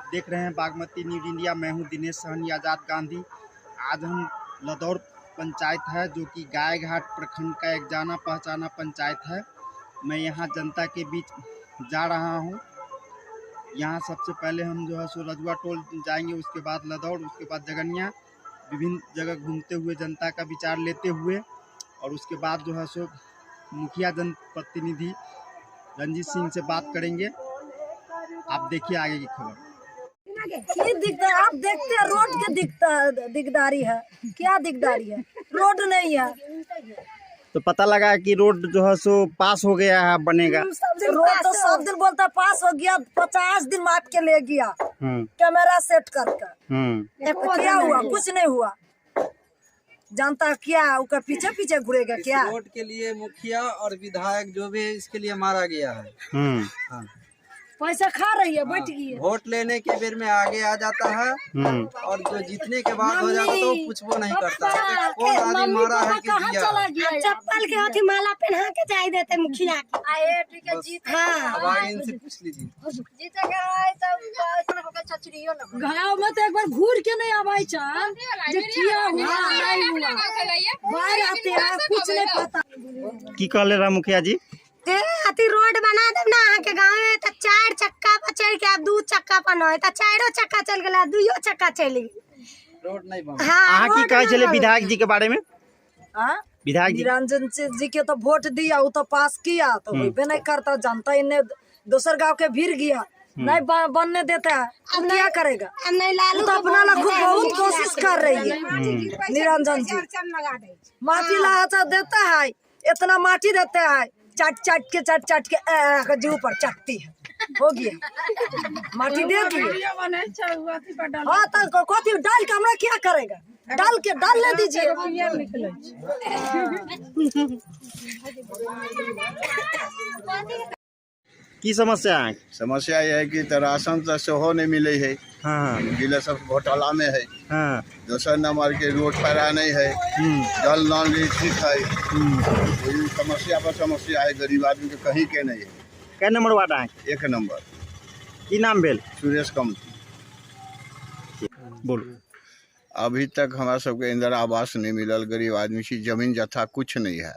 देख रहे हैं बागमती न्यूज इंडिया। मैं हूं दिनेश सहनी आज़ाद गांधी। आज हम लदौर पंचायत है जो कि गाय घाट प्रखंड का एक जाना पहचाना पंचायत है। मैं यहां जनता के बीच जा रहा हूं। यहां सबसे पहले हम जो है सो रजुआ टोल जाएंगे, उसके बाद लदौर, उसके बाद जगनिया, विभिन्न जगह घूमते हुए जनता का विचार लेते हुए, और उसके बाद जो है सो मुखिया जनप्रतिनिधि रंजीत सिंह से बात करेंगे। आप देखिए आगे की खबर। आप देखते हैं रोड के दिकदारी है, क्या दिकदारी है? रोड नहीं है तो पता लगा कि रोड जो है सो पास हो गया है, बनेगा। रोड तो सब दिन बोलता है पास हो गया, 50 दिन माप के ले गया कैमरा सेट करके। क्या हुआ? कुछ नहीं हुआ। जानता क्या उसका पीछे पीछे घूरेगा क्या? रोड के लिए मुखिया और विधायक जो भी है इसके लिए मारा गया है। हाँ। पैसा खा रही है, बैठ गई है। वोट लेने के बेर में आगे आ जाता है और जो जीतने के बाद हो जाता है तो कुछ वो नहीं करता। कौन आदमी मारा है कि दिया? चप्पल के हाथी माला पहना के जाई देते मुखिया के। अब आगे इनसे पूछ लीजिए। गाँव में तो एक बार घूर के नहीं आवाई चाल जे किया हुआ नहीं हुआ, बाहर आते हैं कुछ नहीं पता। की कहले रहा मुखिया जी? अति रोड बना देव ना अहाँ के गाँव में तो 4 चक्का पर चढ़ के आप 2 चक्का पर न तो 4 चक्का चल गया, 2 चक्का चली। रोड नहीं बना। हाँ, की कहे चले विधायक जी के बारे में? विधायक जी निरंजन जी के तो वोट दिया, वो तो पास किया, तो होबे नहीं करता। जनता इन्हें दूसर गांव के भीड़ गया, नहीं बनने देता है। अब क्या करेगा? नहीं लालू तो अपना खूब बहुत कोशिश कर रही है निरंजन जी। माटी ला देता है, इतना माटी देते है, चाट चाट के जीव पर चटती है। हो गया माटी दे दिए। हाँ तो कथी डाल के हमरा क्या करेगा? डाल ले दीजिए। की समस्या है? समस्या यह है कि तो राशन तो सेहो नहीं मिले है। हाँ जिले सब घोटाला में है। हाँ दूसर नंबर के रोड पैरा नहीं है, जल नल भी ठीक है। वही समस्या पर समस्या है, गरीब आदमी के कहीं के नहीं है। कै नंबर वार्ड है? 1 नंबर। की नाम भेल? सुरेश कमती। बोलो। अभी तक हमारा सबके इंदिरा आवास नहीं मिलल। गरीब आदमी की जमीन जथा कुछ नहीं है।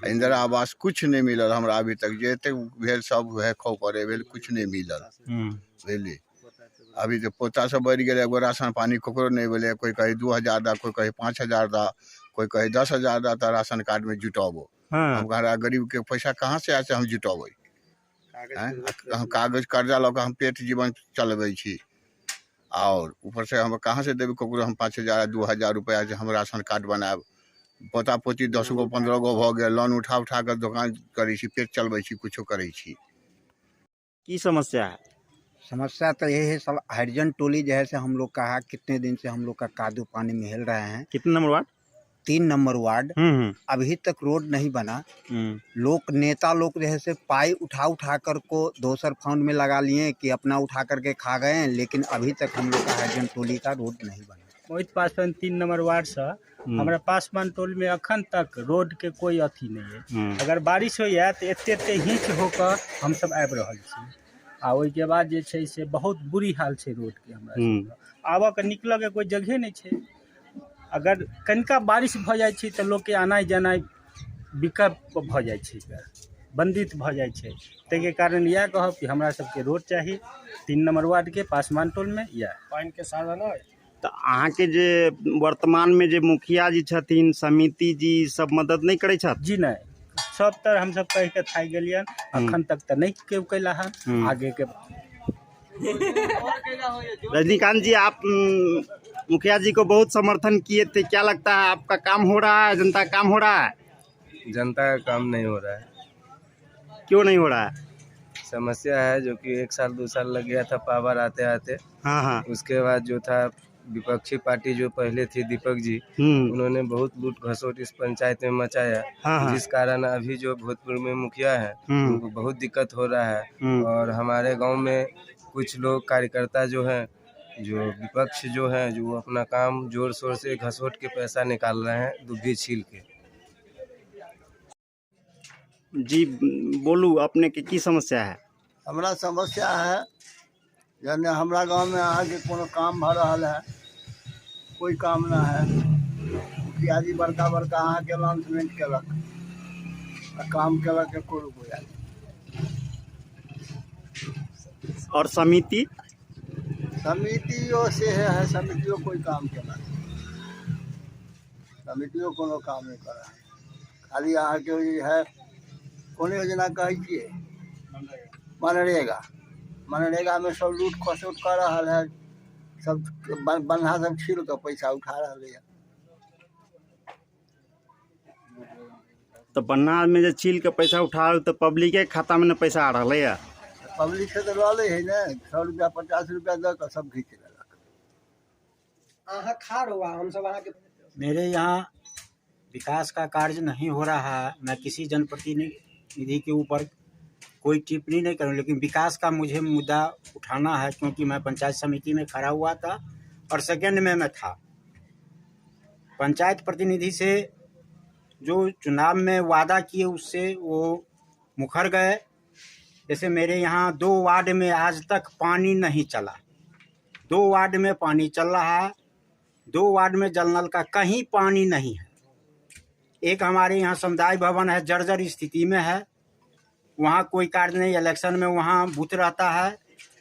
इंदिरा आवास कुछ नहीं मिलल हमरा अभी तक। जे भेल सब है खो पड़े भेल, कुछ नहीं मिलल। बुझलिए अभी तो पोता सब बढ़ गए। एगो राशन पानी ककरो नहीं मिले। कोई कहे 2000 दा, कोई कहे 5000 दा, कोई कहे 10,000 दा। तो राशन कार्ड में जुटाबो। हम गरीब के पैसा कहाँ से आसे हम जुटाबे? हम कागज कर्जा लऽ के हम पेट जीवन चलबे छी, और ऊपर से हम कहाँ से देवे ककरो? हम 5000 2000 रुपया से हम राशन कार्ड बनाएब। पोता पोती 10 गो 15 गो भऽ गेल, लोन उठा के दुकान करै छी, पेट चलबै छी, कुछो करै छी। की समस्या है? समस्या तो यही है, सब हरिजन टोली जैसे हम लोग का है। कितने दिन से हम लोग का कादू पानी में हिल रहे हैं। कितने नंबर वार्ड? 3 number ward. अभी तक रोड नहीं बना। लोग नेता लोग जैसे पाई उठा कर को दोसर फंड में लगा लिए कि अपना उठा करके खा गए हैं, लेकिन अभी तक हम लोग का हरिजन टोली का रोड नहीं बना। मोहित पासवान 3 नंबर वार्ड से हमारा पासवान टोल में अखन तक रोड के कोई अथी नहीं है। अगर बारिश हो तो एते हिंच होकर हम सब आबि रहल छी, आ ओहि के बाद जे छै से बहुत बुरी हाल छै रोड के। हमरा आबऽ के निकलऽ के कोई जगह नहीं छै। अगर कनिका बारिश भ जाइ छै तऽ लोग के आनाइ जानाइ विकल्प भ जाइ छै, बंदित भ जाइ छै। ताहि कारण यह कहब कि हमरा सबके रोड चाही 3 नंबर वार्ड के पासवान टोल में। या पानी के साधन है तो अहाँ के जे वर्तमान में जे मुखिया जी छथिन, समिति जी सब मदद नहीं करे छथि? जी नहीं, सब तरह हम सब कह के थाक गेलियन, अखन तक तो नहीं केओ कैला है। आगे के रजनीकांत जी, आप मुखिया जी को बहुत समर्थन किए थे, क्या लगता है आपका काम हो रहा है? जनता का काम हो रहा है? जनता का काम नहीं हो रहा है। क्यों नहीं हो रहा है? समस्या है जो कि 1 साल 2 साल लग गया था पावर आते आते। हाँ। उसके बाद जो था विपक्षी पार्टी जो पहले थी दीपक जी, उन्होंने बहुत लूट घसोट इस पंचायत में मचाया। जिस कारण अभी जो भोजपुर में मुखिया है उनको बहुत दिक्कत हो रहा है। और हमारे गांव में कुछ लोग कार्यकर्ता जो हैं, जो विपक्ष जो है, जो अपना काम जोर शोर से घसोट के पैसा निकाल रहे हैं, दुब्बी छील के। जी बोलू, अपने की समस्या है? हमारा समस्या है जने हमरा गांव में अहाँ के कोनो काम भ रहल है, कोई काम ना है। मुखिया जी बड़का बड़का अहाँ के अनाउंसमेंट केलक, काम केलक एको रुपया। और समिति समितियों से है, समितियों कोई काम केला, समितियों कोनो काम नहीं कर रहा है। खाली अहाँ के है कौन योजना कहै छियै, मनरेगा। मनरेगा में सब लूट खसोट कर रहा है, सब बन्हा सब छील के पैसा उठा रहा है। तो बन्ना में जो छील के पैसा उठा तो पब्लिक के खाता में न पैसा आ रहा है। पब्लिक से तो रहा है ना, 100 रुपया 50 रुपया दे सब घींच लेलक। मेरे यहाँ विकास का कार्य नहीं हो रहा है। मैं किसी जनप्रतिनिधि के ऊपर कोई टिप्पणी नहीं करूँ, लेकिन विकास का मुझे मुद्दा उठाना है, क्योंकि मैं पंचायत समिति में खड़ा हुआ था और सेकंड में मैं था। पंचायत प्रतिनिधि से जो चुनाव में वादा किए उससे वो मुकर गए। जैसे मेरे यहाँ 2 वार्ड में आज तक पानी नहीं चला, 2 वार्ड में पानी चल रहा है, 2 वार्ड में जल नल का कहीं पानी नहीं है। एक हमारे यहाँ समुदाय भवन है, जर्जर स्थिति में है, वहाँ कोई कार्य नहीं। इलेक्शन में वहाँ बूथ रहता है,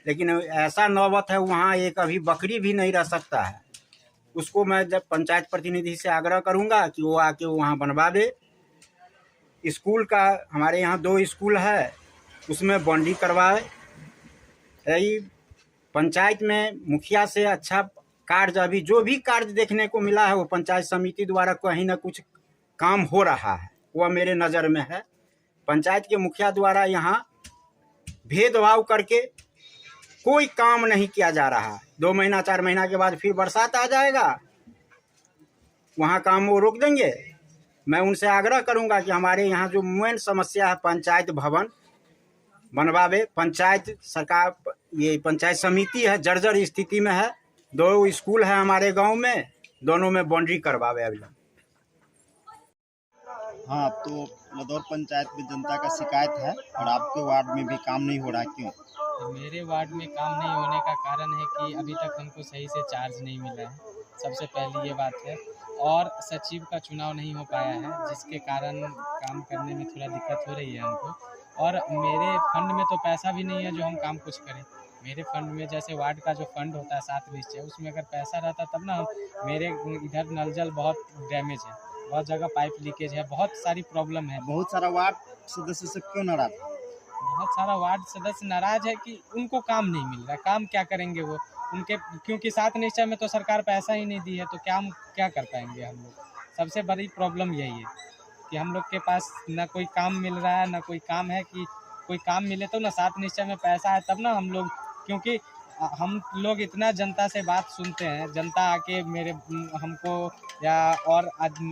लेकिन ऐसा नौबत है वहाँ एक अभी बकरी भी नहीं रह सकता है। उसको मैं जब पंचायत प्रतिनिधि से आग्रह करूँगा कि वो आके वहाँ बनवा दे। स्कूल का हमारे यहाँ 2 स्कूल है, उसमें बाउंड्री करवाए। यही पंचायत में मुखिया से अच्छा कार्य, अभी जो भी कार्य देखने को मिला है वो पंचायत समिति द्वारा कहीं ना कुछ काम हो रहा है, वह मेरे नज़र में है। पंचायत के मुखिया द्वारा यहाँ भेदभाव करके कोई काम नहीं किया जा रहा है। 2 महीना 4 महीना के बाद फिर बरसात आ जाएगा, वहाँ काम वो रोक देंगे। मैं उनसे आग्रह करूँगा कि हमारे यहाँ जो मेन समस्या है पंचायत भवन बनवावे। पंचायत सरकार, ये पंचायत समिति है, जर्जर स्थिति में है। 2 स्कूल है हमारे गांव में, दोनों में बाउंड्री करवावे अभी। हाँ, तो लदौर पंचायत में जनता का शिकायत है और आपके वार्ड में भी काम नहीं हो रहा, क्यों? मेरे वार्ड में काम नहीं होने का कारण है कि अभी तक हमको सही से चार्ज नहीं मिला है, सबसे पहली ये बात है। और सचिव का चुनाव नहीं हो पाया है, जिसके कारण काम करने में थोड़ा दिक्कत हो रही है हमको। और मेरे फंड में तो पैसा भी नहीं है जो हम काम कुछ करें। मेरे फंड में जैसे वार्ड का जो फंड होता है 7 निश्चय, उसमें अगर पैसा रहता तब ना। मेरे इधर नल जल बहुत डैमेज है, बहुत जगह पाइप लीकेज है, बहुत सारी प्रॉब्लम है। बहुत सारा वार्ड सदस्य से क्यों नाराज? बहुत सारा वार्ड सदस्य नाराज है कि उनको काम नहीं मिल रहा है। काम क्या करेंगे वो उनके, क्योंकि 7 निश्चय में तो सरकार पैसा ही नहीं दी है, तो क्या कर पाएंगे हम लोग। सबसे बड़ी प्रॉब्लम यही है कि हम लोग के पास ना कोई काम मिल रहा है, ना कोई काम है कि कोई काम मिले तो ना। 7 निश्चय में पैसा है तब ना हम लोग, क्योंकि हम लोग इतना जनता से बात सुनते हैं, जनता आके हमको या और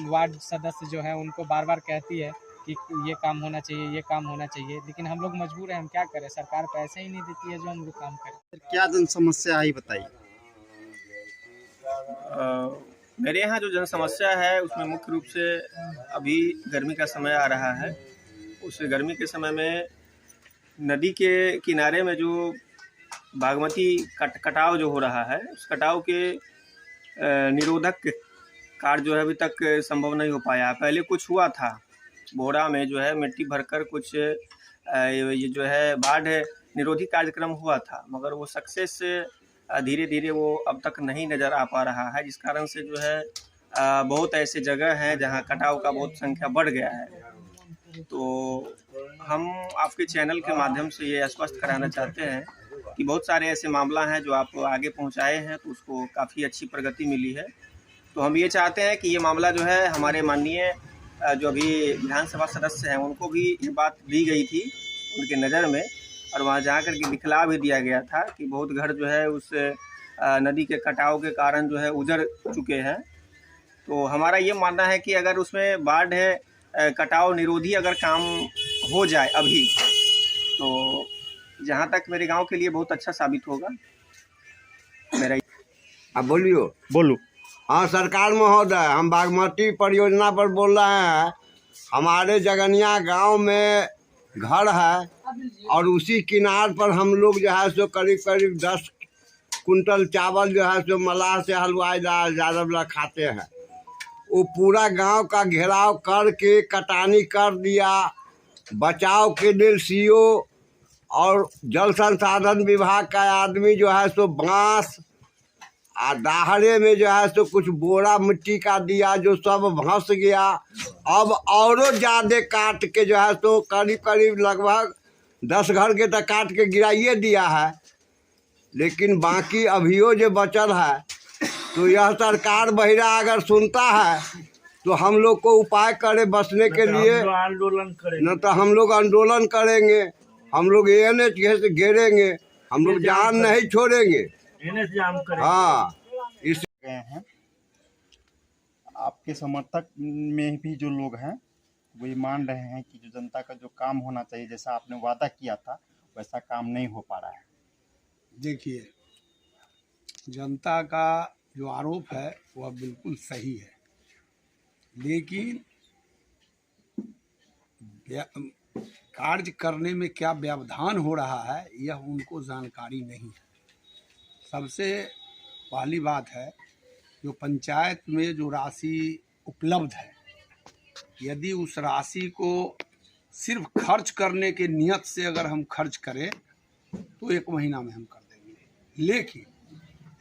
वार्ड सदस्य जो है उनको बार बार कहती है कि ये काम होना चाहिए, ये काम होना चाहिए, लेकिन हम लोग मजबूर हैं। हम क्या करें, सरकार पैसे ही नहीं देती है जो हम लोग काम करें। क्या जन समस्या है बताइए? मेरे यहाँ जो जन समस्या है उसमें मुख्य रूप से अभी गर्मी का समय आ रहा है। उस गर्मी के समय में नदी के किनारे में जो बागमती कटाव जो हो रहा है, उस कटाव के निरोधक कार्य जो है अभी तक संभव नहीं हो पाया। पहले कुछ हुआ था, बोरा में जो है मिट्टी भरकर कुछ ये जो है बाढ़ निरोधी कार्यक्रम हुआ था, मगर वो सक्सेस धीरे धीरे वो अब तक नहीं नज़र आ पा रहा है, जिस कारण से जो है बहुत ऐसे जगह हैं जहां कटाव का बहुत संख्या बढ़ गया है। तो हम आपके चैनल के माध्यम से ये आश्वस्त कराना चाहते हैं कि बहुत सारे ऐसे मामला हैं जो आप आगे पहुंचाए हैं, तो उसको काफ़ी अच्छी प्रगति मिली है। तो हम ये चाहते हैं कि ये मामला जो है हमारे माननीय जो अभी विधानसभा सदस्य हैं उनको भी ये बात दी गई थी उनके नज़र में, और वहाँ जा कर के दिखला भी दिया गया था कि बहुत घर जो है उस नदी के कटाव के कारण जो है उजड़ चुके हैं। तो हमारा ये मानना है कि अगर उसमें बाढ़ कटाव निरोधी अगर काम हो जाए अभी, तो जहाँ तक मेरे गांव के लिए बहुत अच्छा साबित होगा। मेरा अब बोलो। हाँ सरकार महोदय, हम बागमती परियोजना पर बोल रहे हैं। हमारे जगनिया गांव में घर है और उसी किनार पर हम लोग जो है सो करीब 10 कुंटल चावल जो है सो मलाह से हलवाई यादव लोग खाते हैं। वो पूरा गांव का घेराव करके कटानी कर दिया। बचाव के लिए सीओ और जल संसाधन विभाग का आदमी जो है सो बांस दाहड़े में जो है सो कुछ बोरा मिट्टी का दिया, जो सब भंस गया। अब औरों ज़्यादा काट के जो है सो करीब करीब लगभग 10 घर के तक काट के गिराइए दिया है। लेकिन बाकी अभियो जो बचल है, तो यह सरकार बहिरा अगर सुनता है तो हम लोग को उपाय करे बचने के लिए, आंदोलन करेंगे, न तो हम लोग आंदोलन करेंगे, हम लोग ANH से घेरेंगे, हम लोग जान नहीं छोड़ेंगे। जाम करेंगे। हाँ, इस गए हैं। आपके समर्थक में भी जो लोग हैं वो ये मान रहे हैं कि जो जनता का जो काम होना चाहिए, जैसा आपने वादा किया था, वैसा काम नहीं हो पा रहा है। देखिए, जनता का जो आरोप है वह बिल्कुल सही है, लेकिन कार्य करने में क्या व्यवधान हो रहा है यह उनको जानकारी नहीं है। सबसे पहली बात है, जो पंचायत में जो राशि उपलब्ध है, यदि उस राशि को सिर्फ खर्च करने के नियत से अगर हम खर्च करें तो 1 महीना में हम कर देंगे। लेकिन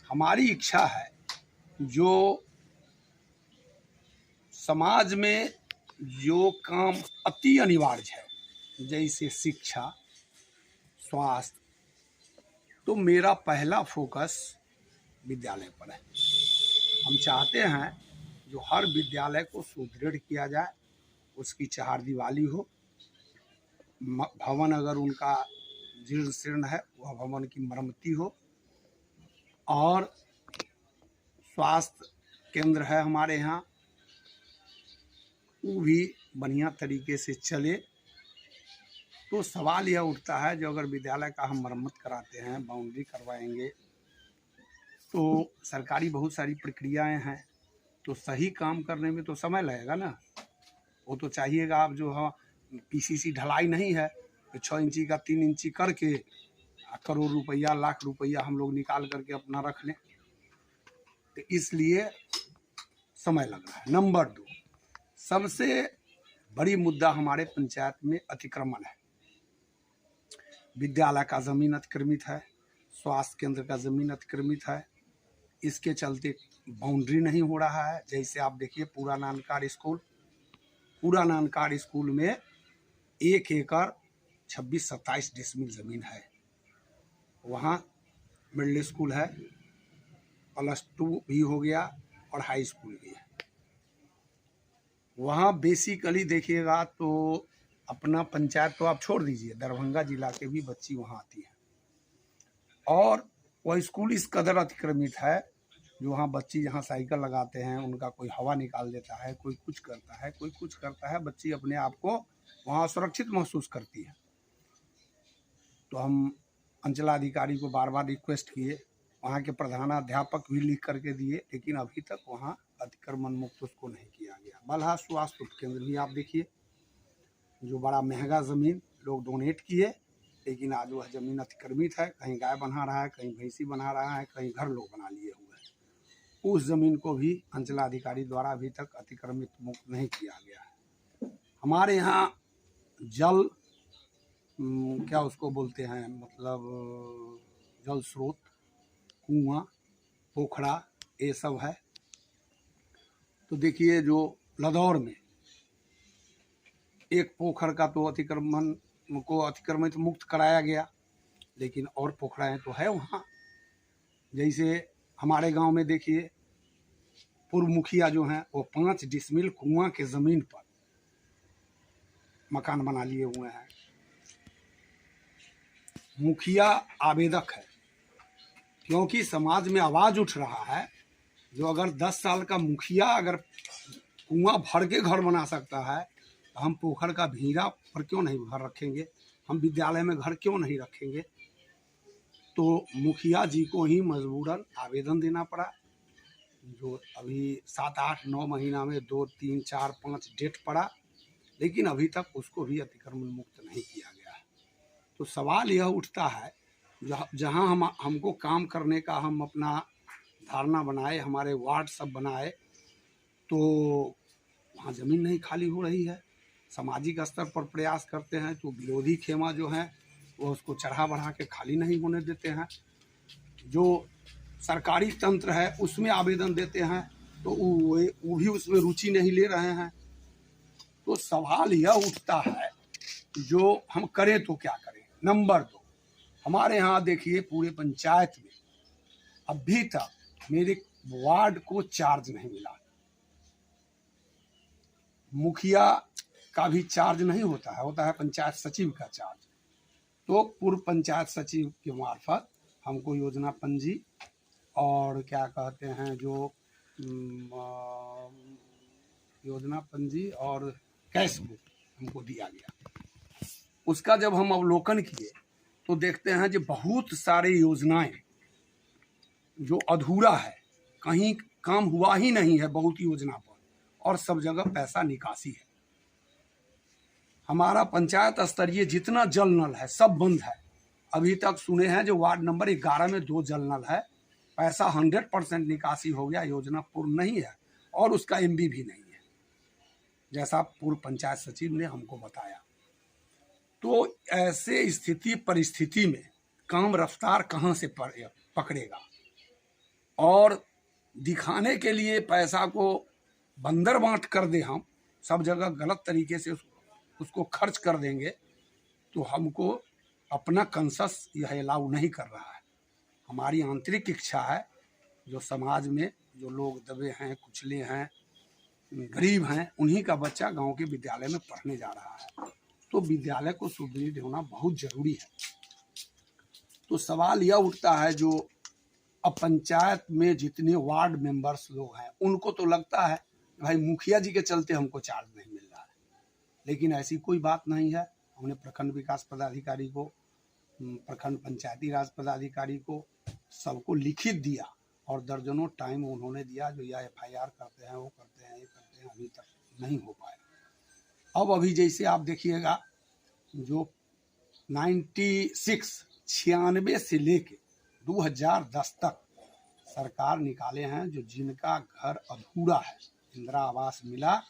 हमारी इच्छा है जो समाज में जो काम अति अनिवार्य है, जैसे शिक्षा, स्वास्थ्य, तो मेरा पहला फोकस विद्यालय पर है। हम चाहते हैं जो हर विद्यालय को सुदृढ़ किया जाए, उसकी चारदीवारी हो, भवन अगर उनका जीर्ण शीर्ण है वह भवन की मरम्मती हो, और स्वास्थ्य केंद्र है हमारे यहाँ वो भी बढ़िया तरीके से चले। तो सवाल यह उठता है, जो अगर विद्यालय का हम मरम्मत कराते हैं, बाउंड्री करवाएंगे, तो सरकारी बहुत सारी प्रक्रियाएं हैं, तो सही काम करने में तो समय लगेगा ना। वो तो चाहिएगा, आप जो है PCC ढलाई नहीं है तो 6 इंची का 3 इंची करके करोड़ रुपया, लाख रुपया हम लोग निकाल करके अपना रख लें, तो इसलिए समय लग रहा है। नंबर 2, सबसे बड़ी मुद्दा हमारे पंचायत में अतिक्रमण है। विद्यालय का ज़मीन अतिक्रमित है, स्वास्थ्य केंद्र का ज़मीन अतिक्रमित है, इसके चलते बाउंड्री नहीं हो रहा है। जैसे आप देखिए पूरा नानकार स्कूल में 1 एकड़ 26-27 डिसमिल ज़मीन है। वहाँ मिडिल स्कूल है, +2 भी हो गया और हाई स्कूल भी है। वहाँ बेसिकली देखिएगा तो अपना पंचायत तो आप छोड़ दीजिए, दरभंगा जिला के भी बच्ची वहाँ आती हैं, और वह स्कूल इस कदर अतिक्रमित है, जो वहाँ बच्ची जहाँ साइकिल लगाते हैं उनका कोई हवा निकाल देता है, कोई कुछ करता है, कोई कुछ करता है, बच्ची अपने आप को वहाँ सुरक्षित महसूस करती है। तो हम अंचलाधिकारी को बार बार रिक्वेस्ट किए, वहाँ के प्रधानाध्यापक भी लिख करके दिए, लेकिन अभी तक वहाँ अतिक्रमण मुक्त उसको नहीं किया गया। बलहा स्वास्थ्य उपकेंद्र भी आप देखिए, जो बड़ा महंगा ज़मीन लोग डोनेट किए, लेकिन आज वह ज़मीन अतिक्रमित है, कहीं गाय बना रहा है, कहीं भैंसी बना रहा है, कहीं घर लोग बना लिए हुए हैं। उस ज़मीन को भी अंचलाधिकारी द्वारा अभी तक अतिक्रमित मुक्त नहीं किया गया है। हमारे यहाँ जल क्या उसको बोलते हैं, मतलब जल स्रोत, कुआं, पोखरा, ये सब है। तो देखिए जो लदौर में एक पोखर का तो अतिक्रमित मुक्त कराया गया, लेकिन और पोखराएं तो है वहाँ। जैसे हमारे गांव में देखिए पूर्व मुखिया जो हैं वो 5 डिसमिल कुआं के ज़मीन पर मकान बना लिए हुए हैं। मुखिया आवेदक है, क्योंकि समाज में आवाज़ उठ रहा है, जो अगर 10 साल का मुखिया अगर कुआं भर के घर बना सकता है, तो हम पोखर का भीरा पर क्यों नहीं घर रखेंगे, हम विद्यालय में घर क्यों नहीं रखेंगे। तो मुखिया जी को ही मजबूरन आवेदन देना पड़ा, जो अभी 7, 8, 9 महीना में 2, 3, 4, 5 डेट पड़ा, लेकिन अभी तक उसको भी अतिक्रमण मुक्त नहीं किया गया है। तो सवाल यह उठता है, जहाँ हमको काम करने का हम अपना धारणा बनाए, हमारे वार्ड सब बनाए, तो वहाँ ज़मीन नहीं खाली हो रही है। सामाजिक स्तर पर प्रयास करते हैं तो विरोधी खेमा जो है वो उसको चढ़ा बढ़ा के खाली नहीं होने देते हैं। जो सरकारी तंत्र है उसमें आवेदन देते हैं तो वो भी उसमें रुचि नहीं ले रहे हैं। तो सवाल यह उठता है जो हम करें तो क्या करें। नंबर 2, हमारे यहाँ देखिए पूरे पंचायत में अभी तक मेरे वार्ड को चार्ज नहीं मिला। मुखिया का भी चार्ज नहीं होता है, होता है पंचायत सचिव का चार्ज। तो पूर्व पंचायत सचिव के मार्फत हमको योजना पंजी और क्या कहते हैं जो योजना पंजी और कैश बुक हमको दिया गया। उसका जब हम अवलोकन किए तो देखते हैं कि बहुत सारे योजनाएं जो अधूरा है, कहीं काम हुआ ही नहीं है बहुत योजना पर, और सब जगह पैसा निकासी है। हमारा पंचायत स्तरीय जितना जल नल है सब बंद है। अभी तक सुने हैं जो वार्ड नंबर 11 में 2 जल नल है, पैसा 100% निकासी हो गया, योजना पूर्ण नहीं है और उसका MB भी नहीं है, जैसा पूर्व पंचायत सचिव ने हमको बताया। तो ऐसे स्थिति परिस्थिति में काम रफ्तार कहाँ से पकड़ेगा, और दिखाने के लिए पैसा को बंदर बांट कर दे, हम सब जगह गलत तरीके से उसको खर्च कर देंगे, तो हमको अपना कंसस यह अलाउ नहीं कर रहा है। हमारी आंतरिक इच्छा है जो समाज में जो लोग दबे हैं, कुचले हैं, गरीब हैं, उन्हीं का बच्चा गांव के विद्यालय में पढ़ने जा रहा है, तो विद्यालय को सुदृढ़ होना बहुत जरूरी है। तो सवाल यह उठता है जो अब पंचायत में जितने वार्ड मेंबर्स लोग हैं उनको तो लगता है भाई मुखिया जी के चलते हमको चार्ज नहीं मिल रहा है, लेकिन ऐसी कोई बात नहीं है। हमने प्रखंड विकास पदाधिकारी को, प्रखंड पंचायती राज पदाधिकारी को सबको लिखित दिया और दर्जनों टाइम उन्होंने दिया जो यह FIR करते हैं, वो करते हैं, ये करते हैं, अभी तक नहीं हो पाया। अब अभी जैसे आप देखिएगा जो 96 से लेके 2010 तक सरकार निकाले हैं जो जिनका घर अधूरा है, इंदिरा आवास मिला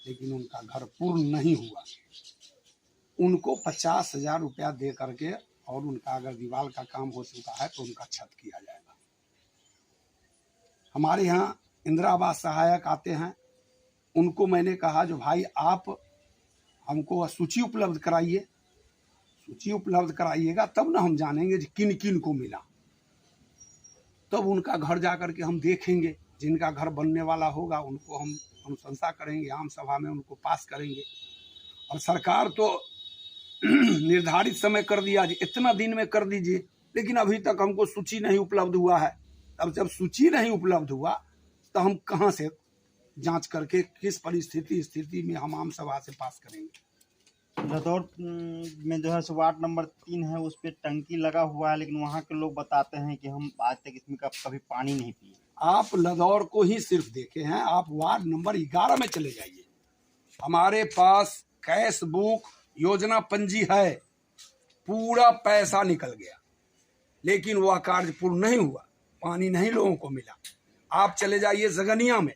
लेकिन उनका घर पूर्ण नहीं हुआ, उनको 50,000 रुपया दे करके और उनका अगर दीवार का काम हो चुका है तो उनका छत किया जाएगा। हमारे यहाँ इंदिरा आवास सहायक आते हैं, उनको मैंने कहा जो भाई आप हमको सूची उपलब्ध कराइए, सूची उपलब्ध कराइएगा तब ना हम जानेंगे कि किन किन को मिला, तब उनका घर जा कर के हम देखेंगे। जिनका घर बनने वाला होगा उनको हम अनुशंसा करेंगे, आम सभा में उनको पास करेंगे। और सरकार तो निर्धारित समय कर दिया जी इतना दिन में कर दीजिए, लेकिन अभी तक हमको सूची नहीं उपलब्ध हुआ है। अब जब सूची नहीं उपलब्ध हुआ तो हम कहाँ से जांच करके किस स्थिति में हम आम सभा से पास करेंगे। लदौर में जो है सो वार्ड नंबर 3 है, उस पर टंकी लगा हुआ है, लेकिन वहाँ के लोग बताते हैं कि हम आज तक इसमें कभी पानी नहीं पिए। आप लदौर को ही सिर्फ देखे हैं, आप वार्ड नंबर 11 में चले जाइए, हमारे पास कैश बुक योजना पंजी है, पूरा पैसा निकल गया लेकिन वह कार्य पूर्ण नहीं हुआ, पानी नहीं लोगों को मिला। आप चले जाइए जगनिया में,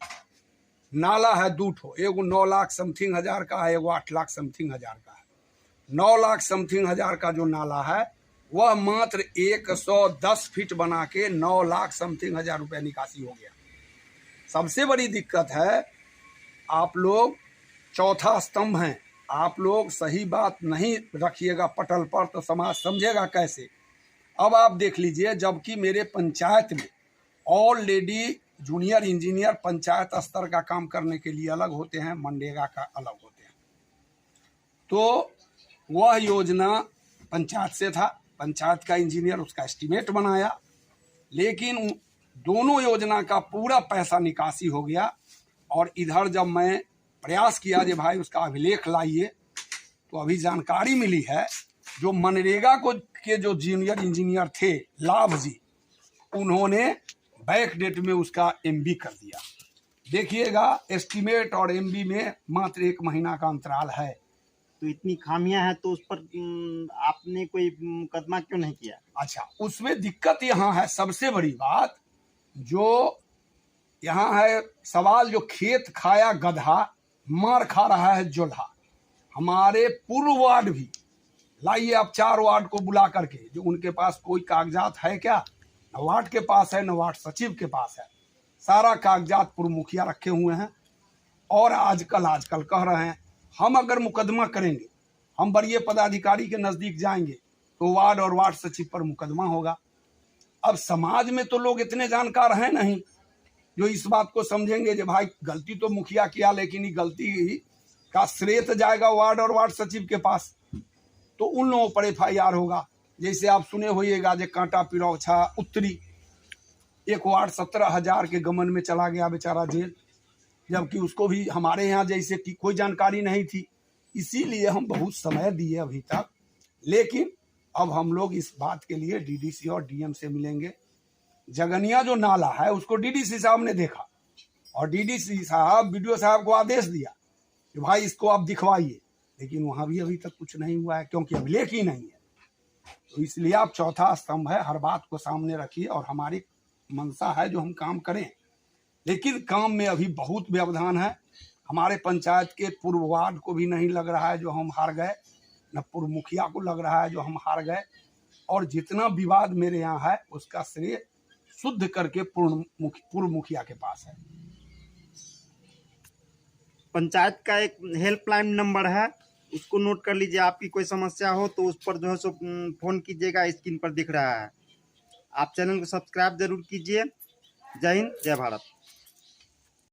नाला है 2 ठो, एगो 9 लाख समथिंग हजार का है, एगो 8 लाख समथिंग हजार का है। 9 लाख समथिंग हजार का जो नाला है वह मात्र 110 फीट बना के 9 लाख समथिंग हजार रुपया निकासी हो गया। सबसे बड़ी दिक्कत है आप लोग चौथा स्तंभ हैं, आप लोग सही बात नहीं रखिएगा पटल पर तो समाज समझेगा कैसे। अब आप देख लीजिए, जबकि मेरे पंचायत में ऑलरेडी जूनियर इंजीनियर पंचायत स्तर का काम करने के लिए अलग होते हैं, मनरेगा का अलग होते हैं, तो वह योजना पंचायत से था, पंचायत का इंजीनियर उसका एस्टीमेट बनाया, लेकिन दोनों योजना का पूरा पैसा निकासी हो गया। और इधर जब मैं प्रयास किया कि भाई उसका अभिलेख लाइए, तो अभी जानकारी मिली है जो मनरेगा को के जो जूनियर इंजीनियर थे लाभ जी, उन्होंने बैक डेट में उसका MB कर दिया। देखिएगा एस्टीमेट और MB में मात्र 1 महीना का अंतराल है। तो इतनी खामियां हैं, तो उस पर आपने कोई मुकदमा क्यों नहीं किया? अच्छा, उसमें दिक्कत यहाँ है, सबसे बड़ी बात जो यहाँ है सवाल, जो खेत खाया गधा मार खा रहा है जोल्हा। हमारे पूर्व वार्ड भी लाइए आप 4 वार्ड को बुला करके, जो उनके पास कोई कागजात है क्या? न वार्ड के पास है, न वार्ड सचिव के पास है। सारा कागजात पूर्व मुखिया रखे हुए हैं। और आजकल कह रहे हैं हम अगर मुकदमा करेंगे, हम बड़े पदाधिकारी के नजदीक जाएंगे तो वार्ड और वार्ड सचिव पर मुकदमा होगा। अब समाज में तो लोग इतने जानकार हैं नहीं जो इस बात को समझेंगे कि भाई गलती तो मुखिया किया, लेकिन ये गलती का श्रेय तो जाएगा वार्ड और वार्ड सचिव के पास, तो उन लोगों पर FIR होगा। जैसे आप सुने होइएगा जो कांटा पिरौछा उत्तरी एक वार्ड 17,000 के गमन में चला गया बेचारा जेल, जबकि उसको भी हमारे यहाँ जैसे कि कोई जानकारी नहीं थी। इसीलिए हम बहुत समय दिए अभी तक, लेकिन अब हम लोग इस बात के लिए DDC और DM से मिलेंगे। जगनिया जो नाला है उसको DDC साहब ने देखा और DDC साहब BDO साहब को आदेश दिया कि भाई इसको आप दिखवाइए, लेकिन वहाँ भी अभी तक कुछ नहीं हुआ है, क्योंकि अभिलेख ही नहीं है। तो इसलिए आप चौथा स्तंभ है, हर बात को सामने रखिए और हमारी मंशा है जो हम काम करें, लेकिन काम में अभी बहुत व्यवधान है। हमारे पंचायत के पूर्व वार्ड को भी नहीं लग रहा है जो हम हार गए, न पूर्व मुखिया को लग रहा है जो हम हार गए, और जितना विवाद मेरे यहाँ है उसका श्रेय शुद्ध करके पूर्व मुखिया के पास है। पंचायत का एक हेल्पलाइन नंबर है, उसको नोट कर लीजिए। आपकी कोई समस्या हो तो उस पर जो है सो फोन कीजिएगा, स्क्रीन पर दिख रहा है। आप चैनल को सब्सक्राइब जरूर कीजिए। जय हिंद, जय भारत।